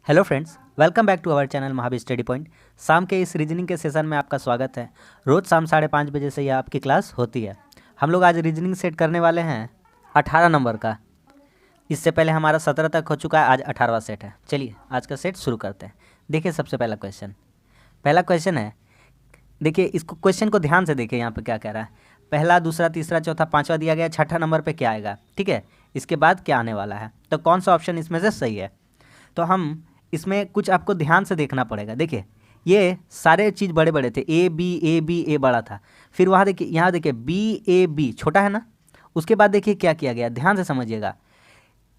Hello friends, welcome back to our channel Mahavir study point. शाम के इस रीजनिंग के सेशन में आपका स्वागत है। रोज़ शाम 5:30 बजे से यह आपकी क्लास होती है। हम लोग आज रीजनिंग सेट करने वाले हैं 18 नंबर का। इससे पहले हमारा 17 तक हो चुका है, आज 18वां सेट है। चलिए आज का सेट शुरू करते हैं। देखिए सबसे पहला क्वेश्चन है। देखिए इसको क्वेश्चन को ध्यान से देखिए, यहाँ पे क्या कह रहा है। पहला, दूसरा, तीसरा, चौथा, पाँचवा दिया गया, छठा नंबर पे क्या आएगा, ठीक है। इसके बाद क्या आने वाला है, तो कौन सा ऑप्शन इसमें से सही है। तो हम इसमें कुछ आपको ध्यान से देखना पड़ेगा। देखिए ये सारे चीज़ बड़े बड़े थे, ए बड़ा था। फिर वहाँ देखिए, यहाँ देखिए बी छोटा है ना। उसके बाद देखिए क्या किया गया, ध्यान से समझिएगा।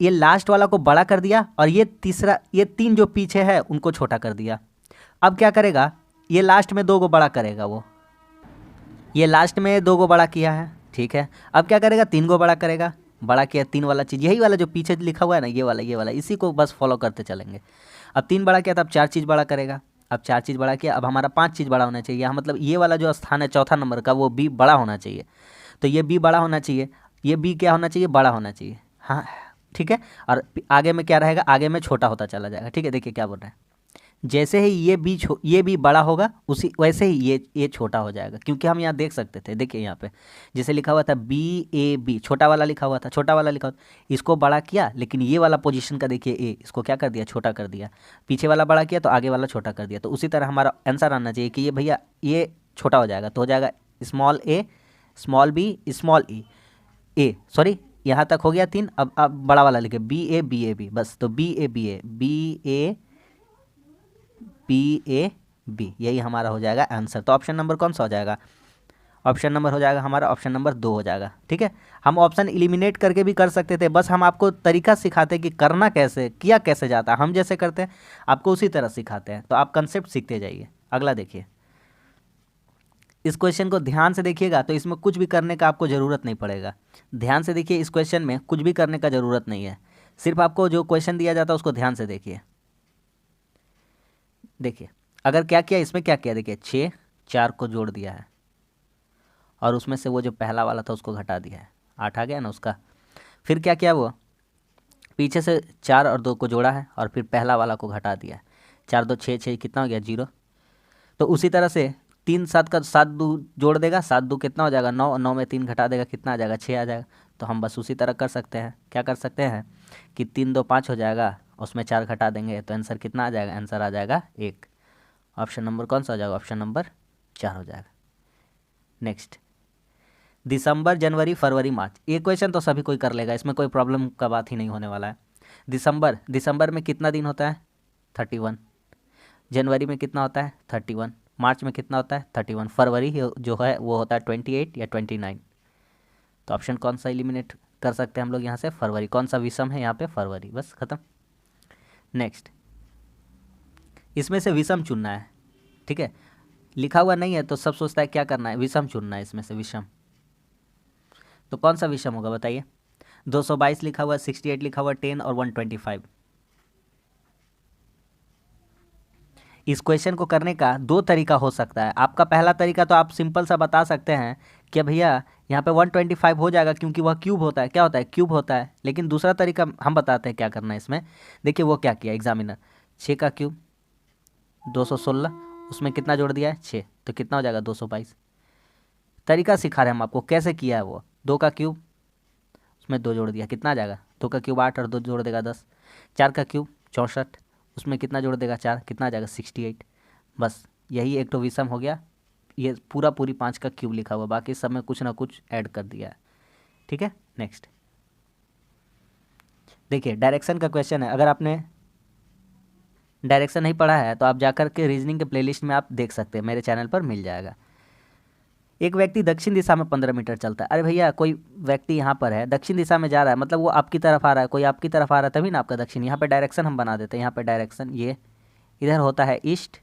ये लास्ट वाला को बड़ा कर दिया और ये तीसरा, ये तीन जो पीछे है उनको छोटा कर दिया। अब क्या करेगा, ये लास्ट में दो को बड़ा करेगा। वो ये लास्ट में दो को बड़ा किया है, ठीक है। अब क्या करेगा, तीन को बड़ा करेगा। बड़ा किया तीन वाला चीज़, यही वाला जो पीछे लिखा हुआ है ना, ये वाला इसी को बस फॉलो करते चलेंगे। अब तीन बड़ा किया, तब चार चीज़ बड़ा करेगा। अब चार चीज़ बड़ा किया, अब हमारा पांच चीज़ बड़ा होना चाहिए। यहाँ मतलब ये वाला जो स्थान है चौथा नंबर का, वो बी बड़ा होना चाहिए। तो ये बी बड़ा होना चाहिए, ये बी क्या होना चाहिए, बड़ा होना चाहिए। हाँ ठीक है। और आगे में क्या रहेगा, आगे में छोटा होता चला जाएगा, ठीक है। देखिए क्या बोल रहे हैं, जैसे ही ये बी बड़ा होगा उसी वैसे ही ये छोटा हो जाएगा। क्योंकि हम यहाँ देख सकते थे, देखिए यहाँ पे जैसे लिखा हुआ था बी, छोटा वाला लिखा हुआ था, इसको बड़ा किया, लेकिन ये वाला पोजीशन का देखिए ए, इसको क्या कर दिया, छोटा कर दिया। पीछे वाला बड़ा किया तो आगे वाला छोटा कर दिया। तो उसी तरह हमारा आंसर आना चाहिए कि ये भैया ये छोटा हो जाएगा, तो हो जाएगा स्मॉल ए, स्मॉल बी, स्मॉल ए सॉरी, यहाँ तक हो गया तीन। अब बड़ा वाला लिखे बी ए, बस। तो बी ए बी, यही हमारा हो जाएगा आंसर। तो ऑप्शन नंबर कौन सा हो जाएगा, ऑप्शन नंबर हो जाएगा हमारा, ऑप्शन नंबर 2 हो जाएगा, ठीक है। हम ऑप्शन एलिमिनेट करके भी कर सकते थे, बस हम आपको तरीका सिखाते कि करना कैसे, किया कैसे जाता है। हम जैसे करते हैं आपको उसी तरह सिखाते हैं, तो आप कंसेप्ट सीखते जाइए। अगला देखिए, इस क्वेश्चन को ध्यान से देखिएगा तो इसमें कुछ भी करने का आपको ज़रूरत नहीं पड़ेगा। ध्यान से देखिए, इस क्वेश्चन में कुछ भी करने का ज़रूरत नहीं है। सिर्फ आपको जो क्वेश्चन दिया जाता है उसको ध्यान से देखिए। देखिए अगर क्या किया, इसमें क्या किया, देखिए 6 4 को जोड़ दिया है और उसमें से वो जो पहला वाला था उसको घटा दिया है, 8 आ गया ना उसका। फिर क्या किया, वो पीछे से 4 और 2 को जोड़ा है और फिर पहला वाला को घटा दिया है। 4 2 6, 6 कितना हो गया, 0। तो उसी तरह से 3 7 का 7 2 जोड़ देगा, 7 2 कितना हो जाएगा, 9, 9 में 3 घटा देगा, कितना आ जाएगा, 6 आ जाएगा। तो हम बस उसी तरह कर सकते हैं, क्या कर सकते हैं कि 3 2 5 हो जाएगा, उसमें 4 घटा देंगे तो आंसर कितना आ जाएगा, आंसर आ जाएगा 1। ऑप्शन नंबर कौन सा हो जाएगा, ऑप्शन नंबर 4 हो जाएगा। नेक्स्ट, दिसंबर, जनवरी, फरवरी, मार्च। ये क्वेश्चन तो सभी कोई कर लेगा, इसमें कोई प्रॉब्लम का बात ही नहीं होने वाला है। दिसंबर में कितना दिन होता है, 31। जनवरी में कितना होता है, 31। मार्च में कितना होता है, 31। फरवरी जो है वो होता है 28 या 29। तो ऑप्शन कौन सा एलिमिनेट कर सकते हैं हम लोग यहाँ से, फरवरी। कौन सा विषम है यहाँ पे, फरवरी, बस खत्म। नेक्स्ट, इसमें से विषम चुनना है, ठीक है। लिखा हुआ नहीं है तो सब सोचता है क्या करना है, विषम चुनना है इसमें से, विषम। तो कौन सा विषम होगा बताइए। 222 लिखा हुआ, 68 लिखा हुआ, 10 और 125। इस क्वेश्चन को करने का दो तरीका हो सकता है। आपका पहला तरीका तो आप सिंपल सा बता सकते हैं कि भैया यहाँ पे 125 हो जाएगा, क्योंकि वह क्यूब होता है, क्या होता है, क्यूब होता है। लेकिन दूसरा तरीका हम बताते हैं क्या करना है इसमें। देखिए वो क्या किया एग्जामिनर, 6 का क्यूब 216, उसमें कितना जोड़ दिया है, 6, तो कितना हो जाएगा, 222। तरीका सिखा रहे हैं हम आपको कैसे किया है। वो 2 का क्यूब, उसमें 2 जोड़ दिया, कितना आ जाएगा, 2 का क्यूब 8 और 2 जोड़ देगा 10। 4 का क्यूब 64, उसमें कितना जोड़ देगा, 4, कितना आ जाएगा, 68। बस यही एक तो विषम हो गया। ये पूरी 5 का क्यूब लिखा हुआ, बाकी सब में कुछ ना कुछ ऐड कर दिया है, ठीक है। नेक्स्ट देखिए, डायरेक्शन का क्वेश्चन है। अगर आपने डायरेक्शन नहीं पढ़ा है तो आप जाकर के रीजनिंग के प्लेलिस्ट में आप देख सकते हैं, मेरे चैनल पर मिल जाएगा। एक व्यक्ति दक्षिण दिशा में 15 मीटर चलता है। अरे भैया कोई व्यक्ति यहाँ पर है, दक्षिण दिशा में जा रहा है, मतलब वो आपकी तरफ आ रहा है, कोई आपकी तरफ आ रहा है, तभी ना आपका दक्षिण। यहाँ पे डायरेक्शन हम बना देते हैं, यहाँ पे डायरेक्शन ये इधर होता है ईस्ट,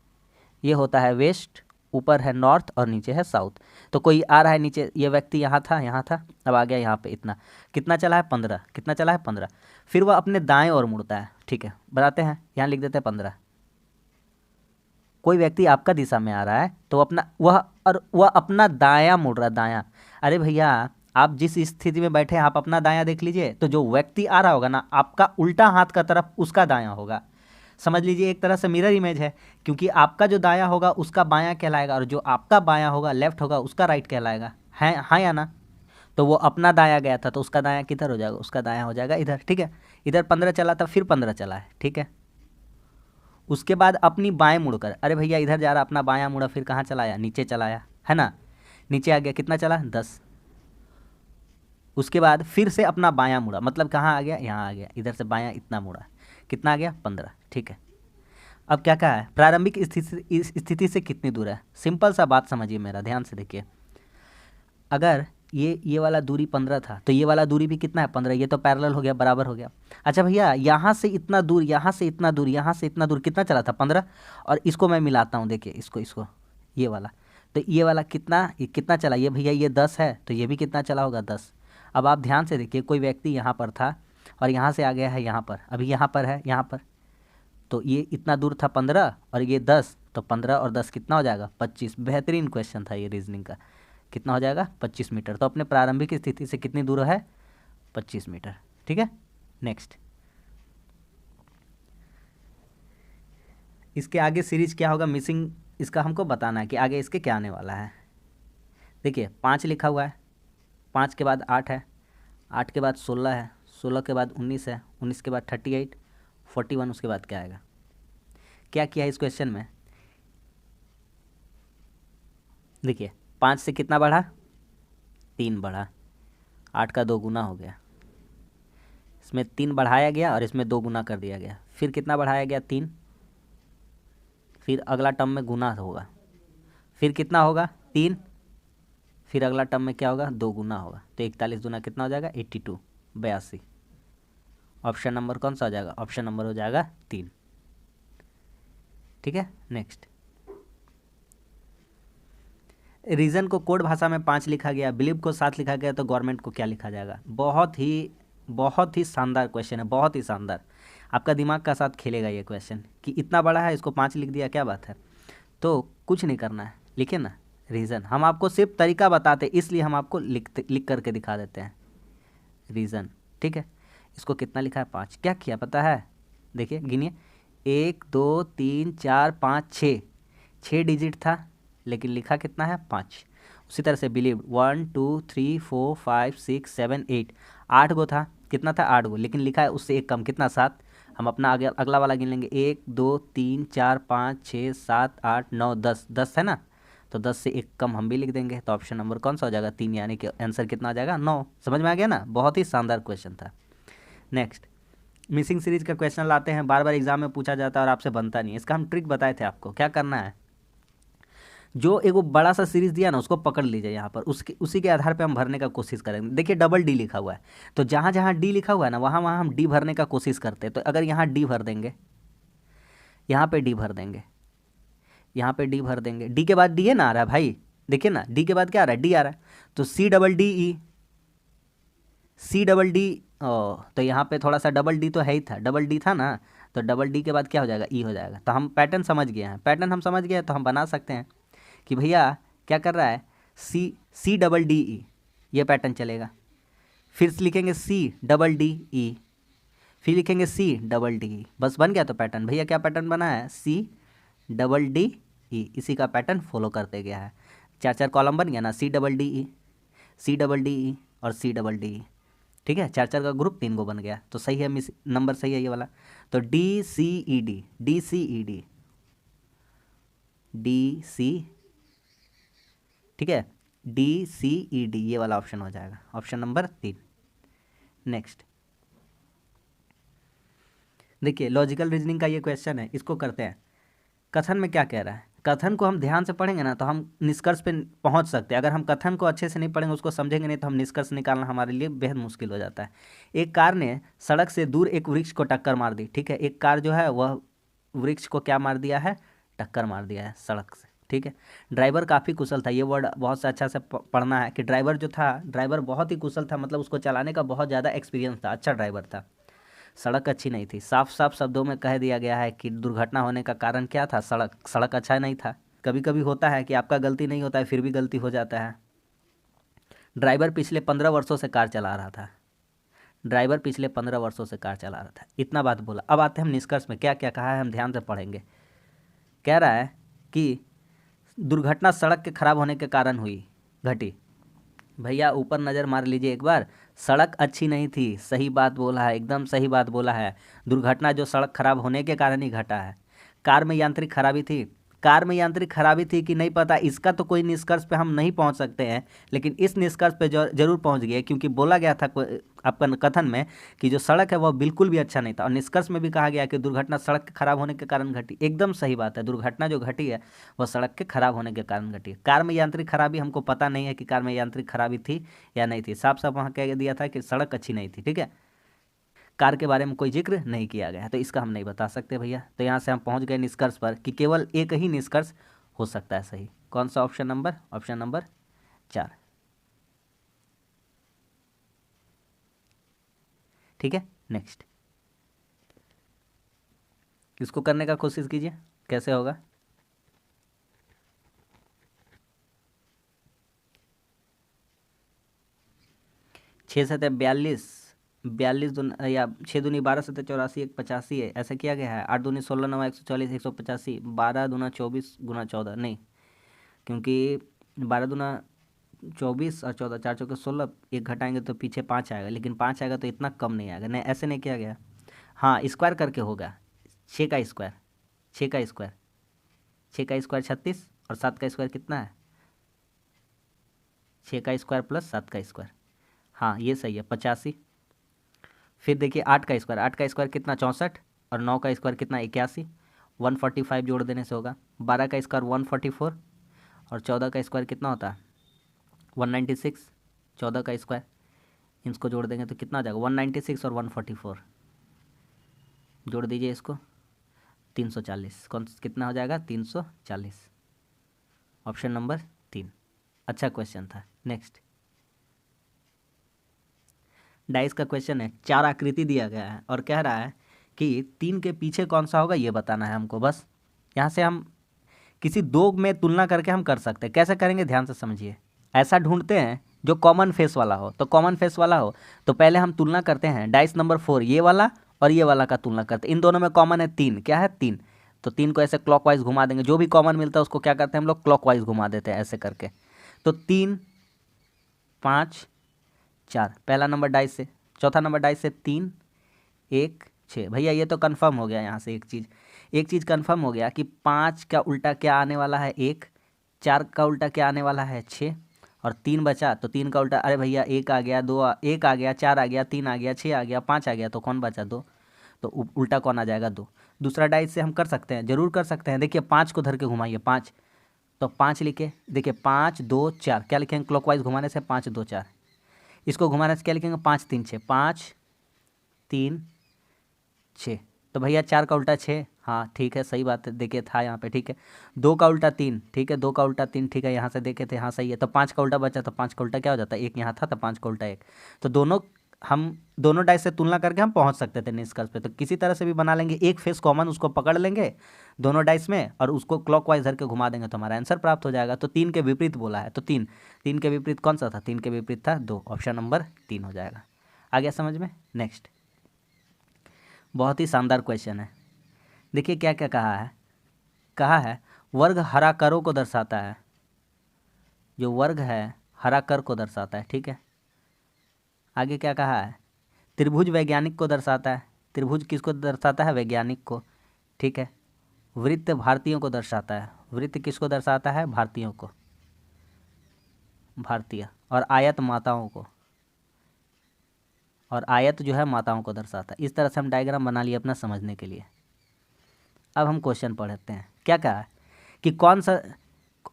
ये होता है वेस्ट, ऊपर है नॉर्थ और नीचे है साउथ। तो कोई आ रहा है नीचे, ये व्यक्ति यहाँ था, अब आ गया यहाँ पे, इतना कितना चला है, 15। कितना चला है, 15। फिर वह अपने दाएँ ओर मुड़ता है, ठीक है, बताते हैं, यहाँ लिख देते हैं 15। कोई व्यक्ति आपका दिशा में आ रहा है तो वह अपना दायां मुड़ रहा है, दायां। अरे भैया आप जिस स्थिति में बैठे हैं आप अपना दायां देख लीजिए, तो जो व्यक्ति आ रहा होगा ना, आपका उल्टा हाथ का तरफ उसका दायां होगा। समझ लीजिए एक तरह से मिरर इमेज है, क्योंकि आपका जो दायां होगा उसका बायां कहलाएगा और जो आपका बायां होगा लेफ्ट होगा उसका राइट कहलाएगा, है हाँ या ना। तो वो अपना दायां गया था तो उसका दायां किधर हो जाएगा, उसका दायां हो जाएगा इधर, ठीक है। इधर 15 चला था, फिर 15 चला है, ठीक है। उसके बाद अपनी बाएं मुड़कर, अरे भैया इधर जा रहा, अपना बायां मुड़ा, फिर कहाँ चलाया, नीचे चलाया, है ना। नीचे आ गया, कितना चला 10। उसके बाद फिर से अपना बायां मुड़ा, मतलब कहाँ आ गया, यहाँ आ गया, इधर से बायां इतना मुड़ा, कितना आ गया 15, ठीक है। अब क्या कहा है, प्रारंभिक स्थिति से कितनी दूर है। सिंपल सा बात समझिए मेरा, ध्यान से देखिए। अगर ये वाला दूरी 15 था तो ये वाला दूरी भी कितना है 15, ये तो पैरेलल हो गया, बराबर हो गया। अच्छा भैया यहाँ से इतना दूर, यहाँ से इतना दूर, यहाँ से इतना दूर कितना चला था 15, और इसको मैं मिलाता हूँ, देखिए इसको ये वाला, तो ये वाला ये कितना चला, ये भैया ये 10 है तो ये भी कितना चला होगा 10। अब आप ध्यान से देखिए, कोई व्यक्ति यहाँ पर था और यहाँ से आ गया है यहाँ पर, अभी यहाँ पर है, यहाँ पर, तो ये इतना दूर था 15 और ये 10, तो 15 और 10 कितना हो जाएगा 25। बेहतरीन क्वेश्चन था ये रीजनिंग का, कितना हो जाएगा 25 मीटर। तो अपने प्रारंभिक स्थिति से कितनी दूर है 25 मीटर, ठीक है। नेक्स्ट, इसके आगे सीरीज क्या होगा मिसिंग, इसका हमको बताना है कि आगे इसके क्या आने वाला है। देखिए 5 लिखा हुआ है, 5 के बाद 8 है, 8 के बाद 16 है, 16 के बाद 19 है, 19 के बाद 38, 41, उसके बाद क्या आएगा। क्या किया है इस क्वेश्चन में, देखिए 5 से कितना बढ़ा 3 बढ़ा, 8 का 2 गुना हो गया, इसमें 3 बढ़ाया गया और इसमें 2 गुना कर दिया गया, फिर कितना बढ़ाया गया 3, फिर अगला टर्म में गुना होगा, फिर कितना होगा 3, फिर अगला टर्म में क्या होगा 2 गुना होगा, तो 41 दूना कितना हो जाएगा 82, 82। ऑप्शन नंबर कौन सा हो जाएगा, ऑप्शन नंबर हो जाएगा 3, ठीक है। नेक्स्ट, रीजन को कोड भाषा में 5 लिखा गया, बिलीव को 7 लिखा गया, तो गवर्नमेंट को क्या लिखा जाएगा। बहुत ही शानदार क्वेश्चन है, बहुत ही शानदार, आपका दिमाग का साथ खेलेगा ये क्वेश्चन कि इतना बड़ा है इसको 5 लिख दिया, क्या बात है। तो कुछ नहीं करना है, लिखे ना रीज़न, हम आपको सिर्फ तरीका बताते इसलिए हम आपको लिख करके दिखा देते हैं रीज़न, ठीक है। इसको कितना लिखा है 5, क्या किया पता है, देखिए गिनिए 1 2 3 4 5 6 डिजिट था लेकिन लिखा कितना है 5। उसी तरह से बिलीव 1 2 3 4 5 6 7 8, 8 गो था, कितना था 8 गो, लेकिन लिखा है उससे एक कम, कितना 7। हम अपना आगे अगला वाला गिन लेंगे 1 2 3 4 5 6 7 8 9 10, 10 है ना, तो 10 से एक कम हम भी लिख देंगे, तो ऑप्शन नंबर कौन सा हो जाएगा 3, यानी कि आंसर कितना आ जाएगा 9। समझ में आ गया ना, बहुत ही शानदार क्वेश्चन था। नेक्स्ट, मिसिंग सीरीज का क्वेश्चन लाते हैं, बार बार एग्जाम में पूछा जाता है और आपसे बनता नहीं है, इसका हम ट्रिक बताए थे आपको, क्या करना है, जो एक वो बड़ा सा सीरीज दिया ना उसको पकड़ लीजिए यहाँ पर, उसी के आधार पे हम भरने का कोशिश करेंगे। देखिए डबल डी लिखा हुआ है, तो जहाँ जहाँ डी लिखा हुआ है ना वहाँ वहाँ हम डी भरने का कोशिश करते हैं। तो अगर यहाँ डी भर देंगे, यहाँ पे डी भर देंगे, यहाँ पे डी भर देंगे, डी के बाद डी है ना आ रहा है भाई, देखिए ना डी के बाद क्या आ रहा है डी आ रहा है, तो C double D E, C double D, ओ तो यहाँ पे थोड़ा सा डबल डी तो है ही था, डबल डी था ना, तो डबल डी के बाद क्या हो जाएगा ई हो जाएगा। तो हम पैटर्न समझ गए हैं, पैटर्न हम समझ गए तो हम बना सकते हैं कि भैया क्या कर रहा है सी डबल डी ई, ये पैटर्न चलेगा, फिर लिखेंगे सी डबल डी ई, फिर लिखेंगे सी डबल डी ई, बस बन गया। तो पैटर्न भैया क्या पैटर्न बना है सी डबल डी ई, इसी का पैटर्न फॉलो करते गया है, 4 कॉलम बन गया ना, C double D E, C double D E और सी डबल डी ई, ठीक है। 4 का ग्रुप 3 गो बन गया, तो सही है, मिस नंबर सही है ये वाला। तो D C E D, D C E D, D C, ठीक है, डी सी ई डी, ये वाला ऑप्शन हो जाएगा, ऑप्शन नंबर 3। नेक्स्ट, देखिए लॉजिकल रीजनिंग का ये क्वेश्चन है, इसको करते हैं। कथन में क्या कह रहा है, कथन को हम ध्यान से पढ़ेंगे ना तो हम निष्कर्ष पे पहुंच सकते हैं, अगर हम कथन को अच्छे से नहीं पढ़ेंगे, उसको समझेंगे नहीं, तो हम निष्कर्ष निकालना हमारे लिए बेहद मुश्किल हो जाता है। एक कार ने सड़क से दूर एक वृक्ष को टक्कर मार दी, ठीक है, एक कार जो है वह वृक्ष को क्या मार दिया है, टक्कर मार दिया है सड़क से, ठीक है। ड्राइवर काफ़ी कुशल था, ये वर्ड बहुत से अच्छा से पढ़ना है कि ड्राइवर जो था, ड्राइवर बहुत ही कुशल था, मतलब उसको चलाने का बहुत ज़्यादा एक्सपीरियंस था, अच्छा ड्राइवर था। सड़क अच्छी नहीं थी, साफ साफ शब्दों में कह दिया गया है कि दुर्घटना होने का कारण क्या था, सड़क अच्छा नहीं था। कभी कभी होता है कि आपका गलती नहीं होता है फिर भी गलती हो जाता है। ड्राइवर पिछले 15 वर्षों से कार चला रहा था, ड्राइवर पिछले 15 वर्षों से कार चला रहा था। इतना बात बोला। अब आते हैं हम निष्कर्ष में, क्या क्या कहा है हम ध्यान से पढ़ेंगे। कह रहा है कि दुर्घटना सड़क के खराब होने के कारण हुई, घटी। भैया ऊपर नज़र मार लीजिए एक बार, सड़क अच्छी नहीं थी, सही बात बोला है, एकदम सही बात बोला है। दुर्घटना जो सड़क खराब होने के कारण ही घटा है। कार में यांत्रिक खराबी थी, कार में यांत्रिक खराबी थी कि नहीं पता, इसका तो कोई निष्कर्ष पे हम नहीं पहुंच सकते हैं, लेकिन इस निष्कर्ष पे जरूर पहुंच गए, क्योंकि बोला गया था आपका कथन में कि जो सड़क है वह बिल्कुल भी अच्छा नहीं था, और निष्कर्ष में भी कहा गया कि दुर्घटना सड़क के खराब होने के कारण घटी। एकदम सही बात है, दुर्घटना जो घटी है वह सड़क के खराब होने के कारण घटी है। कार में यांत्रिक खराबी हमको पता नहीं है कि कार में यांत्रिक खराबी थी या नहीं थी, साफ साफ वहाँ कह दिया था कि सड़क अच्छी नहीं थी, ठीक है। कार के बारे में कोई जिक्र नहीं किया गया है, तो इसका हम नहीं बता सकते भैया। तो यहाँ से हम पहुँच गए निष्कर्ष पर कि केवल एक ही निष्कर्ष हो सकता है सही। कौन सा ऑप्शन नंबर? ऑप्शन नंबर 4, ठीक है। नेक्स्ट, इसको करने का कोशिश कीजिए, कैसे होगा। छः सतह 42, 42 दून या 6 दूनी 12 सतह 84, 185 है, ऐसा किया गया है। 8 दूनी 16 9 140 185, 12 दूना 24 गुना 14 नहीं, क्योंकि 12 दूना 24 और 14, 4 चौके 16, एक घटाएंगे तो पीछे 5 आएगा, लेकिन 5 आएगा तो इतना कम नहीं आएगा, नहीं ऐसे नहीं किया गया। हाँ, स्क्वायर करके होगा, 6 का स्क्वायर, 6 का स्क्वायर, 6 का स्क्वायर 36, और 7 का स्क्वायर कितना है? 6 का स्क्वायर प्लस 7 का स्क्वायर, हाँ ये सही है, 85। फिर देखिए 8 का स्क्वायर, 8 का स्क्वायर कितना? 64, और 9 का स्क्वायर कितना? 81, 145 जोड़ देने से होगा। 12 का स्क्वायर 144, और 14 का स्क्वायर कितना होता है? 196, 14 का स्क्वायर, इसको जोड़ देंगे तो कितना आ जाएगा? 196 और 144 जोड़ दीजिए इसको, 340। कौन कितना हो जाएगा? 340। ऑप्शन नंबर 3, अच्छा क्वेश्चन था। नेक्स्ट, डाइस का क्वेश्चन है, 4 आकृति दिया गया है और कह रहा है कि 3 के पीछे कौन सा होगा ये बताना है हमको। बस यहाँ से हम किसी दो में तुलना करके हम कर सकते हैं। कैसे करेंगे ध्यान से समझिए। ऐसा ढूंढते हैं जो कॉमन फेस वाला हो, तो कॉमन फेस वाला हो तो पहले हम तुलना करते हैं। डाइस नंबर 4 ये वाला और ये वाला का तुलना करते हैं। इन दोनों में कॉमन है 3, क्या है? 3। तो 3 को ऐसे क्लॉकवाइज घुमा देंगे, जो भी कॉमन मिलता है उसको क्या करते हैं हम लोग? क्लॉकवाइज घुमा देते हैं ऐसे करके। तो 3 5 4 पहला नंबर डाइस से, चौथा नंबर डाइस से 3 1 6। भैया ये तो कंफर्म हो गया, यहाँ से एक चीज़ कंफर्म हो गया कि 5 का उल्टा क्या आने वाला है? 1। 4 का उल्टा क्या आने वाला है? 6। और 3 बचा, तो 3 का उल्टा, अरे भैया 1 आ गया, 2 1 आ गया, 4 आ गया, 3 आ गया, 6 आ गया, 5 आ गया, तो कौन बचा? 2। तो उल्टा कौन आ जाएगा? 2। दूसरा डाइस से हम कर सकते हैं, जरूर कर सकते हैं। देखिए 5 को धर के घुमाइए, 5, तो 5 लिखे, देखिए 5 2 4, क्या लिखेंगे? क्लॉकवाइज घुमाने से 5 2 4। इसको घुमाने से क्या लिखेंगे? 5 3 6, 5 3 6। तो भैया 4 का उल्टा 6, हाँ ठीक है, सही बात है, देखिए था यहाँ पे, ठीक है। 2 का उल्टा 3, ठीक है, 2 का उल्टा 3, ठीक है, यहाँ से देखे थे, हाँ सही है। तो 5 का उल्टा बचा, तो 5 का उल्टा क्या हो जाता है? 1 यहाँ था, तो 5 का उल्टा 1। तो हम दोनों डाइस से तुलना करके हम पहुँच सकते थे निष्कर्ष पे। तो किसी तरह से भी बना लेंगे, एक फेस कॉमन उसको पकड़ लेंगे दोनों डाइस में और उसको क्लॉकवाइज धर के घुमा देंगे तो हमारा आंसर प्राप्त हो जाएगा। तो 3 के विपरीत बोला है, तो 3 के विपरीत कौन सा था? 3 के विपरीत था 2, ऑप्शन नंबर 3 हो जाएगा। आ गया समझ में? नेक्स्ट, बहुत ही शानदार क्वेश्चन है। देखिए क्या क्या कहा है वर्ग हरा करों को दर्शाता है। जो वर्ग है हरा कर को दर्शाता है, ठीक है। आगे क्या कहा है? त्रिभुज वैज्ञानिक को दर्शाता है। त्रिभुज किसको दर्शाता है? वैज्ञानिक को, ठीक है। वृत्त भारतीयों को दर्शाता है। वृत्त किसको दर्शाता है? भारतीयों को, भारतीय। और आयत माताओं को, और आयत जो है माताओं को दर्शाता है। इस तरह से हम डायग्राम बना लिए अपना समझने के लिए। अब हम क्वेश्चन पढ़ते हैं। क्या कहा है कि कौन सा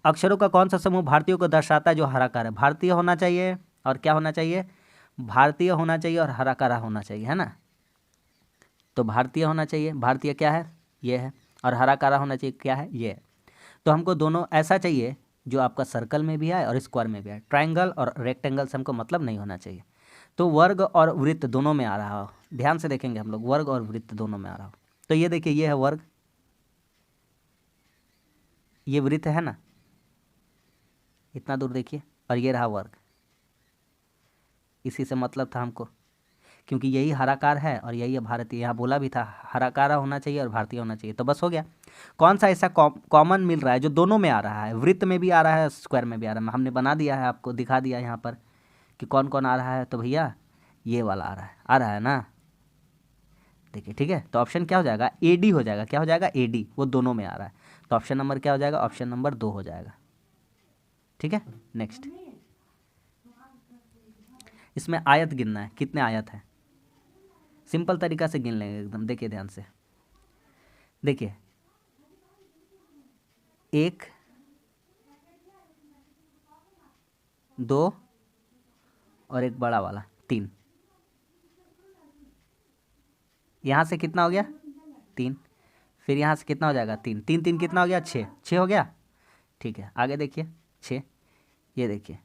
अक्षरों का कौन सा समूह भारतीयों को दर्शाता है जो हराकार है? भारतीय होना चाहिए, और क्या होना चाहिए? भारतीय होना चाहिए और हराकारा होना चाहिए, है ना। तो भारतीय होना चाहिए, भारतीय क्या है? ये है। और हराकारा होना चाहिए, क्या है? ये है। तो हमको दोनों ऐसा चाहिए जो आपका सर्कल में भी आए और स्क्वायर में भी आए। ट्रायंगल और रेक्टेंगल से हमको मतलब नहीं होना चाहिए। तो वर्ग और वृत्त दोनों में आ रहा हो, ध्यान से देखेंगे हम लोग, वर्ग और वृत्त दोनों में आ रहा हो। तो ये देखिए, ये है वर्ग, ये वृत्त है ना, इतना दूर देखिए, और ये रहा वर्ग। इसी से मतलब था हमको क्योंकि यही हराकार है और यही है भारतीय। यहाँ बोला भी था हराकारा होना चाहिए और भारतीय होना चाहिए, तो बस हो गया। कौन सा ऐसा कॉमन मिल रहा है जो दोनों में आ रहा है, वृत्त में भी आ रहा है, स्क्वायर में भी आ रहा है। हमने बना दिया है, आपको दिखा दिया यहाँ पर कि कौन कौन आ रहा है। तो भैया ये वाला आ रहा है ना, देखिए ठीक है। तो ऑप्शन क्या हो जाएगा, एडी हो जाएगा। क्या हो जाएगा, एडी, वो दोनों में आ रहा है। तो ऑप्शन नंबर क्या हो जाएगा, ऑप्शन नंबर 2 हो जाएगा। ठीक है, नेक्स्ट। इसमें आयत गिनना है, कितने आयत है, सिंपल तरीका से गिन लेंगे एकदम। देखिए ध्यान से, देखिए 1 2 और एक बड़ा वाला 3। यहाँ से कितना हो गया, 3। फिर यहाँ से कितना हो जाएगा, 3 3 3 कितना हो गया, 6 6 हो गया। ठीक है, आगे देखिए 6, ये देखिए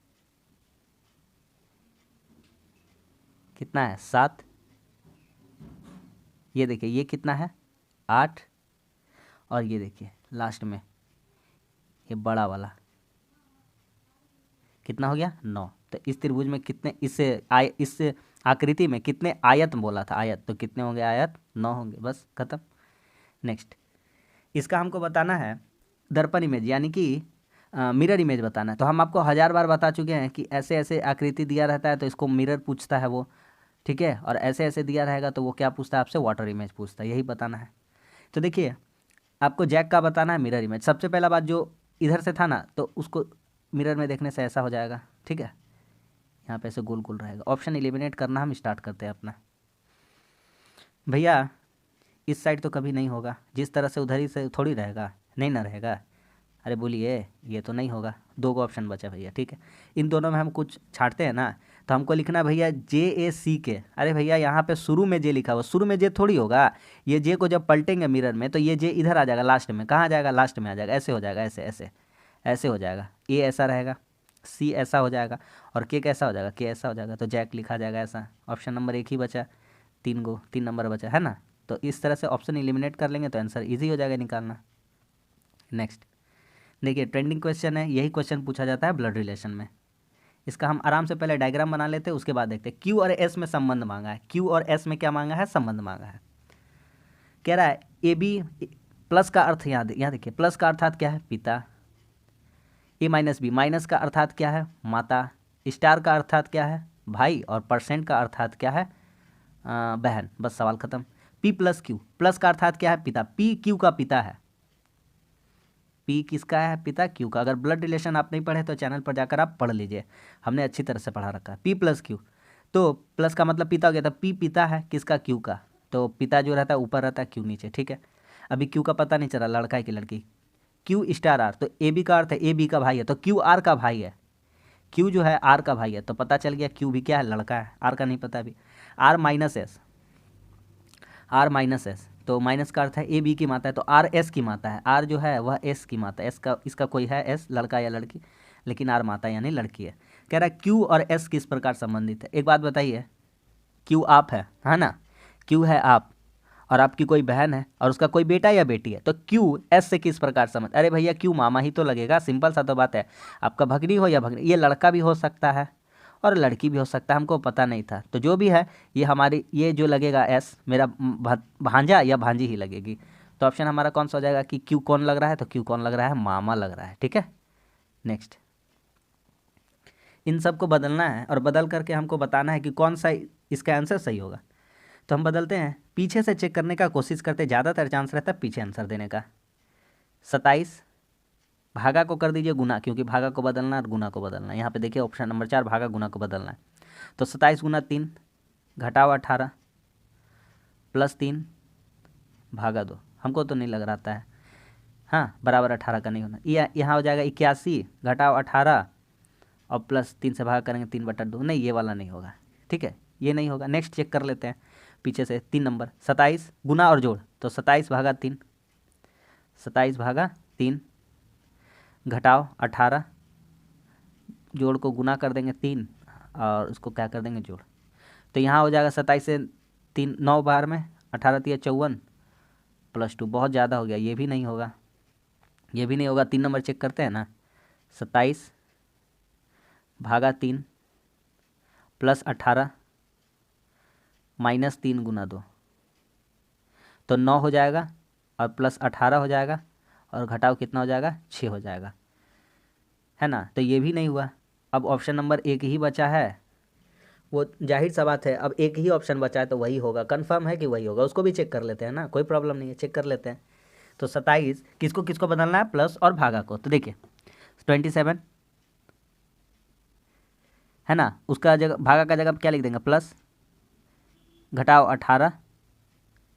कितना है, 7। ये देखिए ये कितना है, 8। और ये देखिए लास्ट में ये बड़ा वाला कितना हो गया, 9। तो इस त्रिभुज में कितने, इस आकृति में कितने आयत बोला था, आयत, तो कितने होंगे आयत, 9 होंगे, बस खत्म। नेक्स्ट, इसका हमको बताना है दर्पण इमेज, यानी कि मिरर इमेज बताना है। तो हम आपको 1000 बार बता चुके हैं कि ऐसे ऐसे आकृति दिया रहता है तो इसको मिरर पूछता है वो, ठीक है। और ऐसे ऐसे दिया रहेगा तो वो क्या पूछता है आपसे, वाटर इमेज पूछता है, यही बताना है। तो देखिए आपको जैक का बताना है मिरर इमेज। सबसे पहला बात, जो इधर से था ना, तो उसको मिरर में देखने से ऐसा हो जाएगा, ठीक है। यहाँ पे ऐसे गोल गोल रहेगा। ऑप्शन एलिमिनेट करना हम स्टार्ट करते हैं अपना। भैया इस साइड तो कभी नहीं होगा, जिस तरह से उधर ही से थोड़ी रहेगा, नहीं ना रहेगा। अरे बोलिए, ये तो नहीं होगा। 2 को ऑप्शन बचा भैया, ठीक है। इन दोनों में हम कुछ छाँटते हैं ना, तो हमको लिखना भैया JACK। अरे भैया यहाँ पे शुरू में जे लिखा हुआ, शुरू में जे थोड़ी होगा। ये जे को जब पलटेंगे मिरर में तो ये जे इधर आ जाएगा लास्ट में। कहाँ आ जाएगा, लास्ट में आ जाएगा, ऐसे हो जाएगा, ऐसे ऐसे ऐसे हो जाएगा। ए ऐसा रहेगा, सी ऐसा हो जाएगा, और के कैसा हो जाएगा, के ऐसा हो जाएगा। तो जैक लिखा जाएगा ऐसा। ऑप्शन नंबर 1 ही बचा, 3 नंबर बचा है ना। तो इस तरह से ऑप्शन एलिमिनेट कर लेंगे तो आंसर ईजी हो जाएगा निकालना। नेक्स्ट देखिए, ट्रेंडिंग क्वेश्चन है, यही क्वेश्चन पूछा जाता है ब्लड रिलेशन में। इसका हम आराम से पहले डायग्राम बना लेते हैं, उसके बाद देखते हैं। क्यू और एस में संबंध मांगा है, क्यू और एस में क्या मांगा है, संबंध मांगा है। कह रहा है ए बी प्लस का अर्थ, यहाँ देखिए, प्लस का अर्थात क्या है, पिता। ए माइनस बी, माइनस का अर्थात क्या है, माता। स्टार का अर्थात क्या है, भाई। और परसेंट का अर्थात क्या है, बहन। बस सवाल खत्म। पी प्लस क्यू, प्लस का अर्थात क्या है, पिता। पी क्यू का पिता है, पी किसका है, पिता क्यू का। अगर ब्लड रिलेशन आप नहीं पढ़े तो चैनल पर जाकर आप पढ़ लीजिए, हमने अच्छी तरह से पढ़ा रखा है। पी प्लस क्यू, तो प्लस का मतलब पिता हो गया, तो पी पिता है किसका, क्यू का। तो पिता जो रहता है ऊपर रहता है, क्यू नीचे, ठीक है। अभी क्यू का पता नहीं चला लड़का है कि लड़की। क्यू स्टार आर, तो ए बी का अर्थ है ए बी का भाई है, तो क्यू आर का भाई है। क्यू जो है आर का भाई है, तो पता चल गया क्यू भी क्या है, लड़का है। आर का नहीं पता अभी। R minus S, R minus S, तो माइनस का अर्थ है ए बी की माता है, तो आर एस की माता है। आर जो है वह एस की माता है, एस का, इसका कोई है एस, लड़का या लड़की, लेकिन आर माता यानी लड़की है। कह रहा है क्यू और एस किस प्रकार संबंधित है। एक बात बताइए, क्यू आप है ना, क्यू है आप, और आपकी कोई बहन है और उसका कोई बेटा या बेटी है, तो क्यू एस से किस प्रकार संबंध। अरे भैया क्यू मामा ही तो लगेगा, सिंपल सा तो बात है। आपका भगनी हो या भगनी, ये लड़का भी हो सकता है और लड़की भी हो सकता है, हमको पता नहीं था। तो जो भी है ये हमारी, ये जो लगेगा एस, मेरा भांजा या भांजी ही लगेगी। तो ऑप्शन हमारा कौन सा हो जाएगा कि क्यू कौन लग रहा है, तो क्यू कौन लग रहा है, मामा लग रहा है, ठीक है। नेक्स्ट, इन सब को बदलना है और बदल करके हमको बताना है कि कौन सा इसका आंसर सही होगा। तो हम बदलते हैं, पीछे से चेक करने का कोशिश करते, ज़्यादातर चांस रहता है पीछे आंसर देने का। 27 भागा को कर दीजिए गुना, क्योंकि भागा को बदलना और गुना को बदलना। यहाँ पे देखिए ऑप्शन नंबर 4 भागा गुना को बदलना है। तो 27 गुना 3 घटाओ 18 प्लस 3 भागा 2। हमको तो नहीं लग रहा है, हाँ बराबर 18 का नहीं होना। यहाँ हो जाएगा 81 घटाओ 18 और प्लस 3 से भागा करेंगे 3/2। नहीं, ये वाला नहीं होगा, ठीक है, ये नहीं होगा। नेक्स्ट चेक कर लेते हैं पीछे से 3 नंबर। 27 गुना और जोड़, तो 27 भागा 3, 27 भागा 3 घटाओ 18, जोड़ को गुना कर देंगे 3 और उसको क्या कर देंगे जोड़। तो यहाँ हो जाएगा 27 से 3 9 बार में 18 3 54 प्लस 2, बहुत ज़्यादा हो गया, ये भी नहीं होगा, ये भी नहीं होगा। 3 नंबर चेक करते हैं ना, 27 भागा 3 प्लस 18 -3 गुना 2, तो 9 हो जाएगा और प्लस 18 हो जाएगा और घटाओ कितना हो जाएगा, 6 हो जाएगा, है ना। तो ये भी नहीं हुआ। अब ऑप्शन नंबर 1 ही बचा है, वो जाहिर सा बात है, अब एक ही ऑप्शन बचा है तो वही होगा, कंफर्म है कि वही होगा। उसको भी चेक कर लेते हैं ना, कोई प्रॉब्लम नहीं है, चेक कर लेते हैं। तो 27 किसको किसको बदलना है, प्लस और भागा को। तो देखिए 27 है ना, उसका जगह भागा का जगह क्या लिख देंगे, प्लस, घटाओ 18,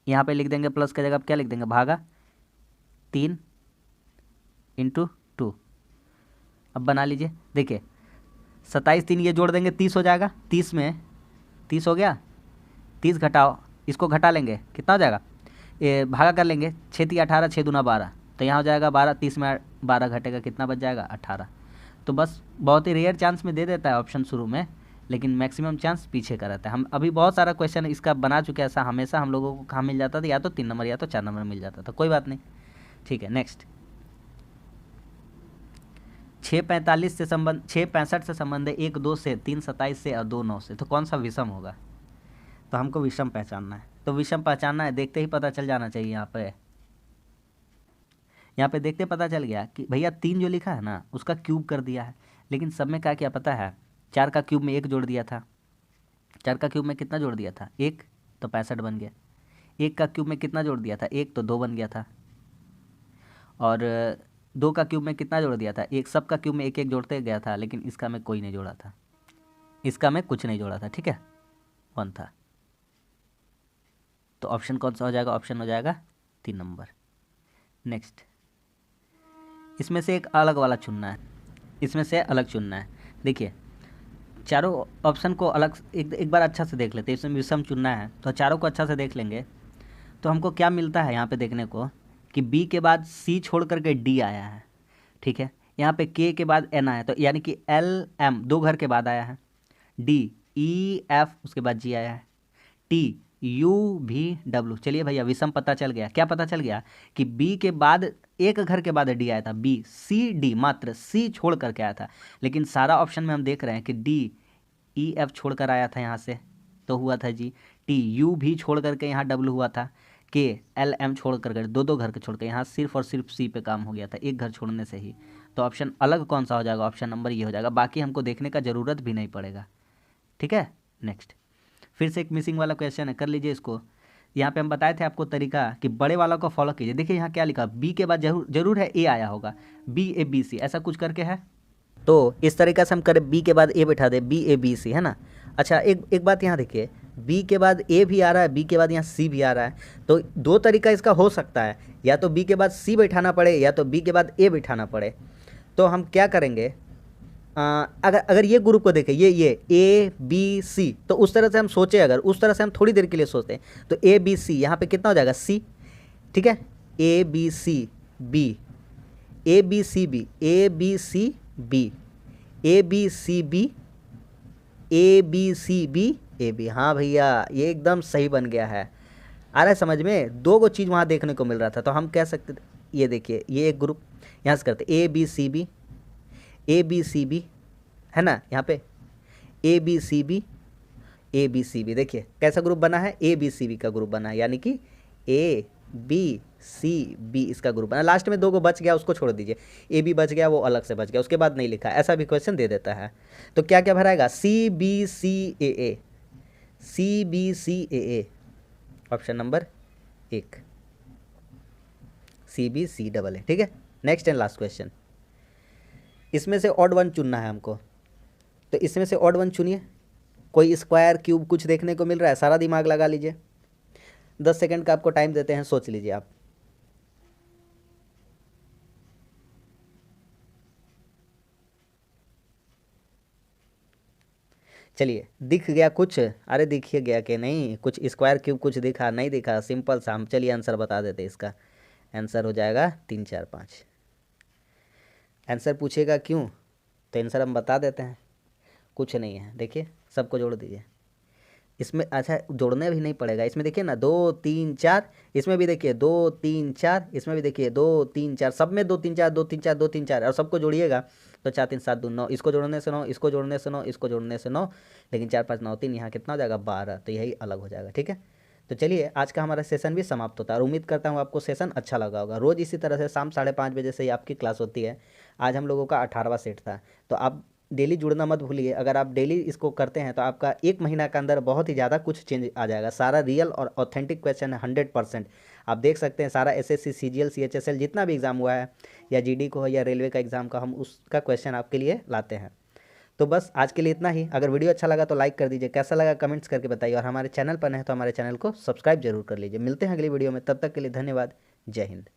यहाँ पे लिख देंगे प्लस की जगह क्या लिख देंगे, भागा 3 × 2। अब बना लीजिए, देखिए 27 3 ये जोड़ देंगे 30 हो जाएगा, 30 में 30 हो गया, 30 घटाओ, इसको घटा लेंगे कितना हो जाएगा, ये भागा कर लेंगे, 6 3 18, 6 दूना 12, तो यहाँ हो जाएगा 12, 30 में 12 घटेगा कितना बच जाएगा, 18। तो बस बहुत ही रेयर चांस में दे देता है ऑप्शन शुरू में, लेकिन मैक्सिमम चांस पीछे का रहता है। हम अभी बहुत सारा क्वेश्चन इसका बना चुके हैं, ऐसा हमेशा हम लोगों को कहाँ मिल जाता था, या तो 3 नंबर या तो 4 नंबर मिल जाता था, कोई बात नहीं, ठीक है। नेक्स्ट 6:45 से संबंध 6:65 से संबंध है 1 2 से, 3 27 से और 2 9 से, तो कौन सा विषम होगा। तो हमको विषम पहचानना है, तो विषम पहचानना है, देखते ही पता चल जाना चाहिए। यहाँ पे देखते पता चल गया कि भैया 3 जो लिखा है ना उसका क्यूब कर दिया है, लेकिन सब में क्या पता है, 4 का क्यूब में 1 जोड़ दिया था, 4 का क्यूब में कितना जोड़ दिया था, 1, तो 65 बन गया। 1 का क्यूब में कितना जोड़ दिया था, 1, तो 2 बन गया था। और 2 का क्यूब में कितना जोड़ दिया था, 1, सब का क्यूब में 1 1 जोड़ते गया था, लेकिन इसका में कोई नहीं जोड़ा था, इसका में कुछ नहीं जोड़ा था, ठीक है, 1 था। तो ऑप्शन कौन सा हो जाएगा, ऑप्शन हो जाएगा 3 नंबर। नेक्स्ट, इसमें से एक अलग वाला चुनना है, इसमें से अलग चुनना है। देखिए चारों ऑप्शन को अलग एक बार अच्छा से देख लेते हैं, इसमें विषम चुनना है तो चारों को अच्छा से देख लेंगे। तो हमको क्या मिलता है यहाँ पे देखने को कि बी के बाद सी छोड़ करके डी आया है, ठीक है। यहाँ पे के के बाद एन आया, तो यानी कि एल एम 2 घर के बाद आया है, डी ई एफ उसके बाद जी आया है, टी यू भी डब्ल्यू। चलिए भैया विषम पता चल गया, क्या पता चल गया कि बी के बाद एक घर के बाद डी आया था, बी सी डी, मात्र सी छोड़ करके आया था, लेकिन सारा ऑप्शन में हम देख रहे हैं कि डी ई एफ छोड़ कर आया था यहाँ से, तो हुआ था जी, टी यू भी छोड़ करके यहाँ डब्ल्यू हुआ था, के एल एम छोड़ करके 2 घर के छोड़ के यहाँ सिर्फ और सिर्फ सी पे काम हो गया था, एक घर छोड़ने से ही। तो ऑप्शन अलग कौन सा हो जाएगा, ऑप्शन नंबर ये हो जाएगा, बाकी हमको देखने का ज़रूरत भी नहीं पड़ेगा, ठीक है। नेक्स्ट, फिर से एक मिसिंग वाला क्वेश्चन है, कर लीजिए इसको। यहाँ पे हम बताए थे आपको तरीका कि बड़े वाला को फॉलो कीजिए। देखिए यहाँ क्या लिखा, बी के बाद जरूर है ए आया होगा, बी ए बी सी ऐसा कुछ करके है, तो इस तरीका से हम करें, बी के बाद ए बैठा दे, बी ए बी सी, है ना। अच्छा एक बात यहाँ देखिए, बी के बाद ए भी आ रहा है, बी के बाद यहाँ सी भी आ रहा है, तो 2 तरीका इसका हो सकता है, या तो बी के बाद सी बैठाना पड़े या तो बी के बाद ए बैठाना पड़े। तो हम क्या करेंगे, अगर ये ग्रुप को देखें, ये ए बी सी, तो उस तरह से हम सोचे, अगर उस तरह से हम थोड़ी देर के लिए सोचते हैं तो ए बी सी यहाँ पे कितना हो जाएगा, सी, ठीक है, A B C B, A B C B, A B C B, A B C B, A B C B A B. हाँ भैया ये एकदम सही बन गया है, आ रहा है समझ में, 2 चीज़ वहाँ देखने को मिल रहा था, तो हम कह सकते, ये देखिए ये एक ग्रुप यहाँ से करते, A B C B, A B C B, है ना, यहाँ पे A B C B, A B C B, देखिए कैसा ग्रुप बना है, ए बी सी बी का ग्रुप बना है, यानी कि ए बी सी बी इसका ग्रुप बना। लास्ट में 2 बच गया, उसको छोड़ दीजिए, ए बी बच गया, वो अलग से बच गया, उसके बाद नहीं लिखा, ऐसा भी क्वेश्चन दे देता है। तो क्या क्या भराएगा, C B C A, C B C A, option number 1, C B C double A, ठीक है। नेक्स्ट एंड लास्ट क्वेश्चन, इसमें से ऑड वन चुनना है हमको, तो इसमें से ऑड वन चुनिए, कोई स्क्वायर क्यूब कुछ देखने को मिल रहा है, सारा दिमाग लगा लीजिए, 10 सेकंड का आपको टाइम देते हैं, सोच लीजिए आप। चलिए दिख गया कुछ, अरे दिखिए गया कि नहीं, कुछ स्क्वायर क्यूब कुछ दिखा, नहीं दिखा, सिंपल सा, हम चलिए आंसर बता देते, इसका आंसर हो जाएगा 3 4 5। आंसर पूछेगा क्यों, तो आंसर हम बता देते हैं, कुछ नहीं है, देखिए सबको जोड़ दीजिए, इसमें अच्छा जोड़ने भी नहीं पड़ेगा, इसमें देखिए ना 2 3 4, इसमें भी देखिए 2 3 4, इसमें भी देखिए 2 3 4, सब में 2 3 4 2 3 4 2 3 4, और सबको जोड़िएगा तो 4 3 7 2 9, इसको जोड़ने से 9, इसको जोड़ने से 9, इसको जोड़ने से 9, लेकिन 4 5 9 3, यहाँ कितना हो जाएगा 12, तो यही अलग हो जाएगा। ठीक है, तो चलिए आज का हमारा सेशन भी समाप्त होता है और उम्मीद करता हूँ आपको सेशन अच्छा लगा होगा। रोज़ इसी तरह से शाम 5:30 बजे से ही आपकी क्लास होती है। आज हम लोगों का 18वां सेट था, तो आप डेली जुड़ना मत भूलिए। अगर आप डेली इसको करते हैं तो आपका 1 महीना के अंदर बहुत ही ज़्यादा कुछ चेंज आ जाएगा। सारा रियल और ऑथेंटिक क्वेश्चन है 100%। आप देख सकते हैं सारा एसएससी सीजीएल सीएचएसएल जितना भी एग्ज़ाम हुआ है, या जीडी को हो या रेलवे का एग्ज़ाम का, हम उसका क्वेश्चन आपके लिए लाते हैं। तो बस आज के लिए इतना ही। अगर वीडियो अच्छा लगा तो लाइक कर दीजिए, कैसा लगा कमेंट्स करके बताइए, और हमारे चैनल पर नए हैं तो हमारे चैनल को सब्सक्राइब जरूर कर लीजिए। मिलते हैं अगली वीडियो में, तब तक के लिए धन्यवाद। जय हिंद।